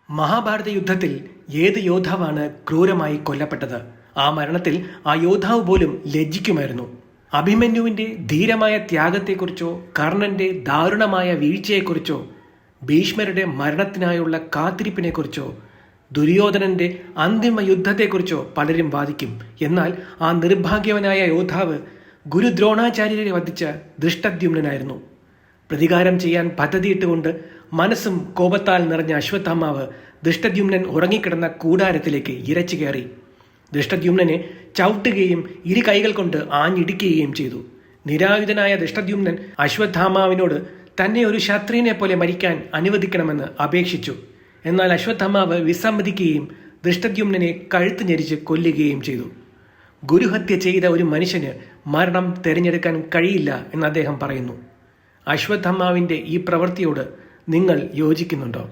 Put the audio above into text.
മഹാഭാരത യുദ്ധത്തിൽ ഏത് യോദ്ധാവാണ് ക്രൂരമായി കൊല്ലപ്പെട്ടത്? ആ മരണത്തിൽ ആ യോദ്ധാവ് പോലും ലജ്ജിക്കുമായിരുന്നു. അഭിമന്യുവിന്റെ ധീരമായ ത്യാഗത്തെക്കുറിച്ചോ കർണന്റെ ദാരുണമായ വീഴ്ചയെക്കുറിച്ചോ ഭീഷ്മരുടെ മരണത്തിനായുള്ള കാത്തിരിപ്പിനെക്കുറിച്ചോ ദുര്യോധനന്റെ അന്തിമ യുദ്ധത്തെക്കുറിച്ചോ പലരും വാദിക്കും. എന്നാൽ ആ നിർഭാഗ്യവനായ യോദ്ധാവ് ഗുരു ദ്രോണാചാര്യരെ വധിച്ച ദൃഷ്ടദ്യുമ്നനായിരുന്നു. പ്രതികാരം ചെയ്യാൻ പദ്ധതിയിട്ടുകൊണ്ട് മനസ്സും കോപത്താൽ നിറഞ്ഞ അശ്വത്ഥാമാവ് ദൃഷ്ടദ്യുമ്നൻ ഉറങ്ങിക്കിടന്ന കൂടാരത്തിലേക്ക് ഇരച്ചു കയറി. ദൃഷ്ടദ്യുമ്നനെ ചവിട്ടുകയും ഇരു കൈകൾ കൊണ്ട് ആഞ്ഞിടിക്കുകയും ചെയ്തു. നിരായുധനായ ദൃഷ്ടദ്യുമ്നൻ അശ്വത്ഥാമാവിനോട് തന്നെ ഒരു ക്ഷത്രിയനെ പോലെ മരിക്കാൻ അനുവദിക്കണമെന്ന് അപേക്ഷിച്ചു. എന്നാൽ അശ്വത്ഥാമാവ് വിസമ്മതിക്കുകയും ദൃഷ്ടദ്യുമ്നനെ കഴുത്ത് ഞെരിച്ച് കൊല്ലുകയും ചെയ്തു. ഗുരുഹത്യ ചെയ്ത ഒരു മനുഷ്യന് മരണം തിരഞ്ഞെടുക്കാൻ കഴിയില്ല എന്ന് അദ്ദേഹം പറയുന്നു. അശ്വത്ഥാമാവിൻ്റെ ഈ പ്രവൃത്തിയോട് നിങ്ങൾ യോജിക്കുന്നുണ്ടോ?